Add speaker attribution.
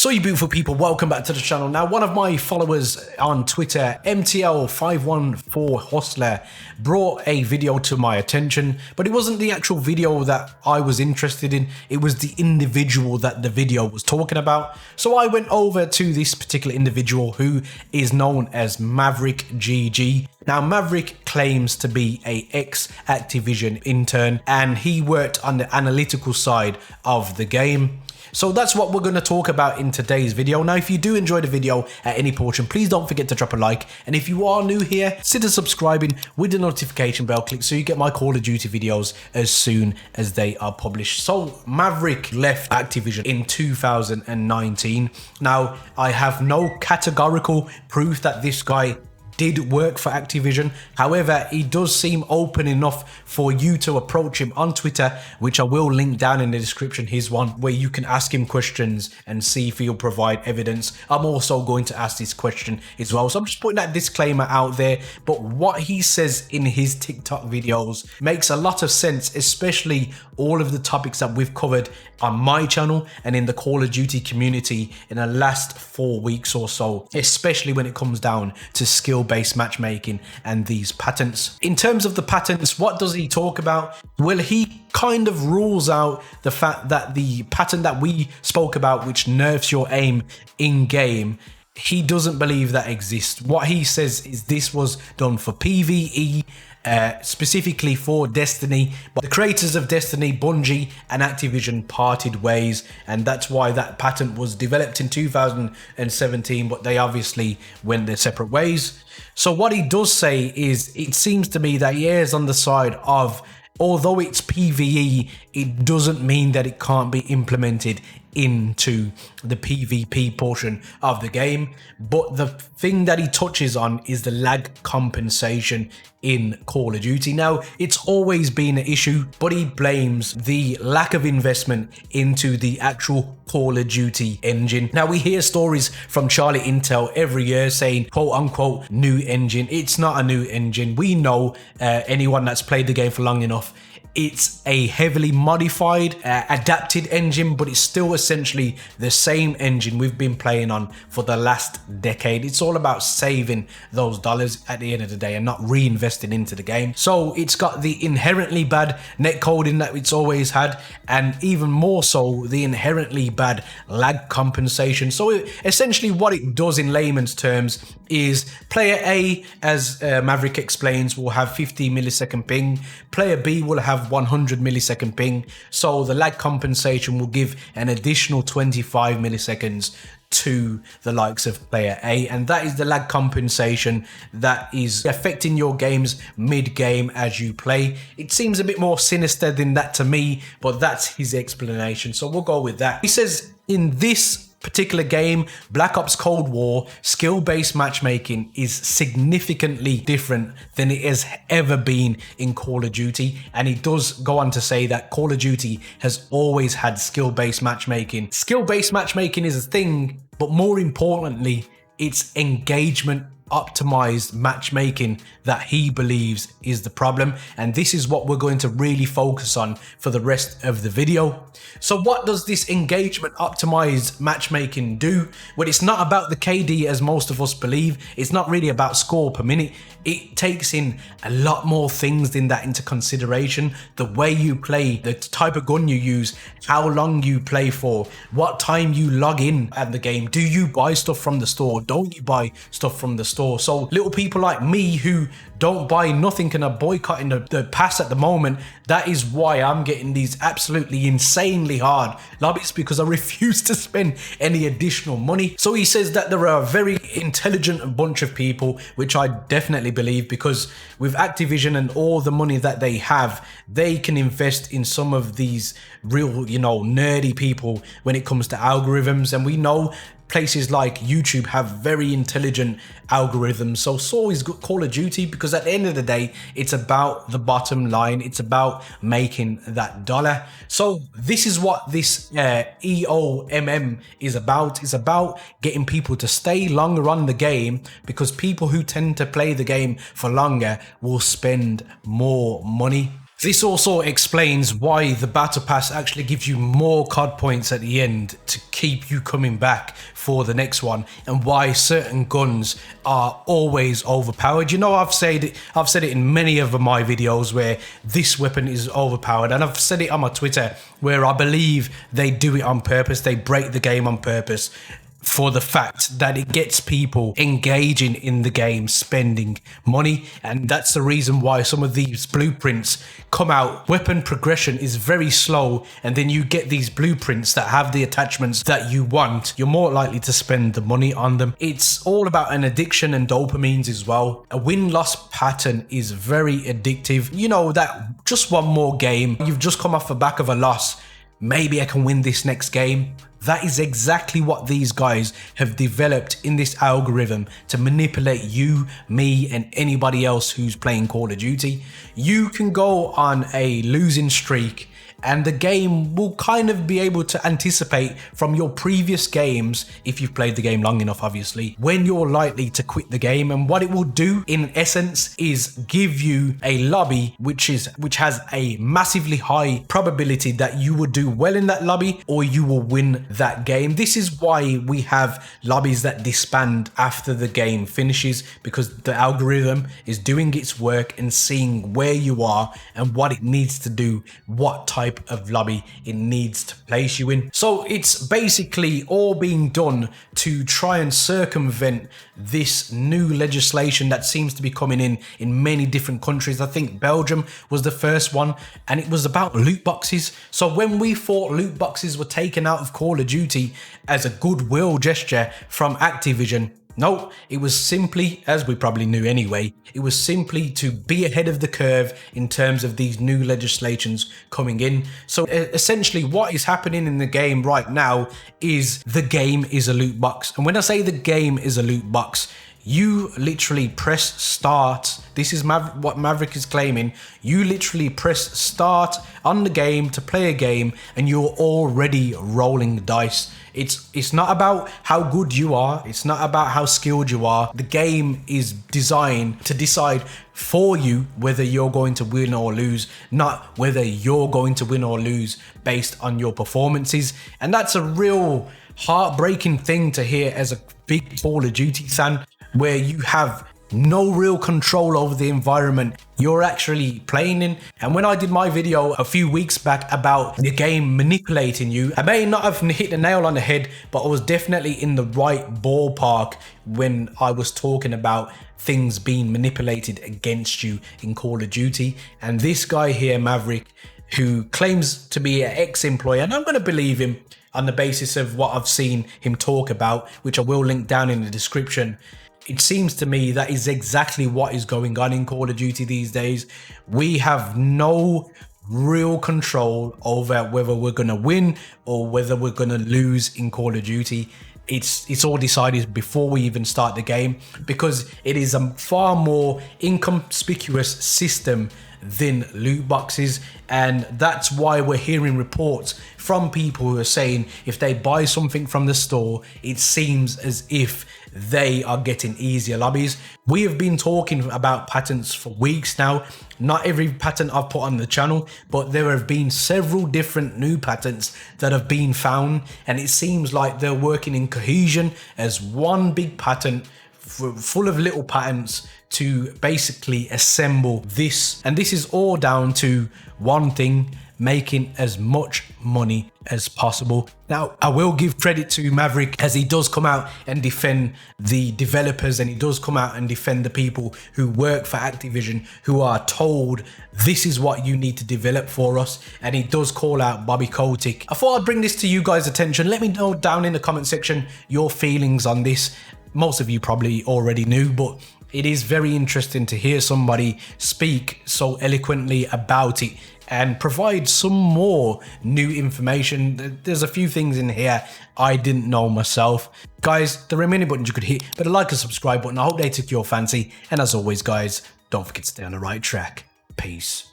Speaker 1: So you beautiful people, welcome back to the channel. Now, one of my followers on Twitter, MTL514Hustler, brought a video to my attention, but it wasn't the actual video that I was interested in. It was the individual that the video was talking about. So I went over to this particular individual who is known as Maverick GG. Now, Maverick claims to be a ex-Activision intern, and he worked on the analytical side of the game. So that's what we're going to talk about in today's video. Now, if you do enjoy the video at any portion, please don't forget to drop a like. And if you are new here, consider subscribing with the notification bell click so you get my Call of Duty videos as soon as they are published. So Maverick left Activision in 2019. Now, I have no categorical proof that this guy did work for Activision. However, he does seem open enough for you to approach him on Twitter, which I will link down in the description, his one, where you can ask him questions and see if he'll provide evidence. I'm also going to ask this question as well. So I'm just putting that disclaimer out there. But what he says in his TikTok videos makes a lot of sense, especially all of the topics that we've covered on my channel and in the Call of Duty community in the last 4 weeks or so, especially when it comes down to skill-based matchmaking and these patents. In terms of the patents, what does he talk about? Well, he kind of rules out the fact that the patent that we spoke about, which nerfs your aim in game, he doesn't believe that exists. What he says is this was done for PvE, specifically for Destiny, but the creators of Destiny, Bungie and Activision, parted ways, and that's why that patent was developed in 2017, but they obviously went their separate ways. So what he does say is, it seems to me that he errs on the side of, although it's PvE, it doesn't mean that it can't be implemented into the PvP portion of the game. But the thing that he touches on is the lag compensation in Call of Duty. Now, it's always been an issue, but he blames the lack of investment into the actual Call of Duty engine. Now, we hear stories from Charlie Intel every year saying, quote unquote, new engine. It's not a new engine. We know, anyone that's played the game for long enough, it's a heavily modified, adapted engine, but it's still essentially the same engine we've been playing on for the last decade. It's all about saving those dollars at the end of the day and not reinvesting into the game. So it's got the inherently bad netcoding that it's always had, and even more so the inherently bad lag compensation. So essentially what it does in layman's terms is player A, as Maverick explains, will have 50 millisecond ping. Player B will have 100 millisecond ping. So the lag compensation will give an additional 25 milliseconds to the likes of player A, and that is the lag compensation that is affecting your games mid-game as you play. It seems a bit more sinister than that to me, but that's his explanation, so we'll go with that. He says in this particular game, Black Ops Cold War, skill-based matchmaking is significantly different than it has ever been in Call of Duty, and he does go on to say that Call of Duty has always had skill-based matchmaking. Skill-based matchmaking is a thing, but more importantly, it's engagement optimized matchmaking that he believes is the problem, and this is what we're going to really focus on for the rest of the video. So what does this engagement optimized matchmaking do? Well, it's not about the KD as most of us believe. It's not really about score per minute. It takes in a lot more things than that into consideration. The way you play, the type of gun you use, how long you play for, what time you log in at the game. Do you buy stuff from the store? Don't you buy stuff from the store? So little people like me who don't buy nothing and are boycotting the pass at the moment, that is why I'm getting these absolutely insanely hard lobbies, because I refuse to spend any additional money. So he says that there are a very intelligent bunch of people, which I definitely believe, because with Activision and all the money that they have, they can invest in some of these real, you know, nerdy people when it comes to algorithms. And we know places like YouTube have very intelligent algorithms. So is Call of Duty, because at the end of the day, it's about the bottom line. It's about making that dollar. So this is what this EOMM is about. It's about getting people to stay longer on the game, because people who tend to play the game for longer will spend more money. This also explains why the Battle Pass actually gives you more COD points at the end to keep you coming back for the next one, and why certain guns are always overpowered. You know, I've said it in many of my videos where this weapon is overpowered, and I've said it on my Twitter where I believe they do it on purpose. They break the game on purpose for the fact that it gets people engaging in the game, spending money. And that's the reason why some of these blueprints come out. Weapon progression is very slow, and then you get these blueprints that have the attachments that you want. You're more likely to spend the money on them. It's all about an addiction and dopamines as well. A win-loss pattern is very addictive. You know that just one more game, you've just come off the back of a loss, maybe I can win this next game. That is exactly what these guys have developed in this algorithm to manipulate you, me, and anybody else who's playing Call of Duty. You can go on a losing streak and the game will kind of be able to anticipate from your previous games, if you've played the game long enough obviously, when you're likely to quit the game. And what it will do in essence is give you a lobby which has a massively high probability that you will do well in that lobby or you will win that game. This is why we have lobbies that disband after the game finishes, because the algorithm is doing its work and seeing where you are and what it needs to do, what type of lobby it needs to place you in. So it's basically all being done to try and circumvent this new legislation that seems to be coming in many different countries. I think Belgium was the first one, and it was about loot boxes. So when we thought loot boxes were taken out of Call of Duty as a goodwill gesture from Activision, no, it was simply, as we probably knew anyway, it was simply to be ahead of the curve in terms of these new legislations coming in. So essentially what is happening in the game right now is the game is a loot box. And when I say the game is a loot box, you literally press start. This is what Maverick is claiming. You literally press start on the game to play a game and you're already rolling dice. It's not about how good you are. It's not about how skilled you are. The game is designed to decide for you whether you're going to win or lose, not whether you're going to win or lose based on your performances. And that's a real heartbreaking thing to hear as a big Call of Duty fan, where you have no real control over the environment you're actually playing in. And when I did my video a few weeks back about the game manipulating you, I may not have hit the nail on the head, but I was definitely in the right ballpark when I was talking about things being manipulated against you in Call of Duty. And this guy here, Maverick, who claims to be an ex-employee, and I'm going to believe him on the basis of what I've seen him talk about, which I will link down in the description. It seems to me that is exactly what is going on in Call of Duty these days. We have no real control over whether we're going to win or whether we're going to lose in Call of Duty. It's all decided before we even start the game, because it is a far more inconspicuous system than loot boxes. And that's why we're hearing reports from people who are saying if they buy something from the store, it seems as if they are getting easier lobbies. We have been talking about patents for weeks now. Not every patent I've put on the channel, but there have been several different new patents that have been found, and it seems like they're working in cohesion as one big patent full of little patents to basically assemble this. And this is all down to one thing: making as much money as possible. Now, I will give credit to Maverick, as he does come out and defend the developers, and he does come out and defend the people who work for Activision, who are told this is what you need to develop for us. And he does call out Bobby Kotick. I thought I'd bring this to you guys' attention. Let me know down in the comment section your feelings on this. Most of you probably already knew, but it is very interesting to hear somebody speak so eloquently about it and provide some more new information. There's a few things in here I didn't know myself. Guys, there are many buttons you could hit, but a like and subscribe button, I hope they took your fancy. And as always, guys, don't forget to stay on the right track. Peace.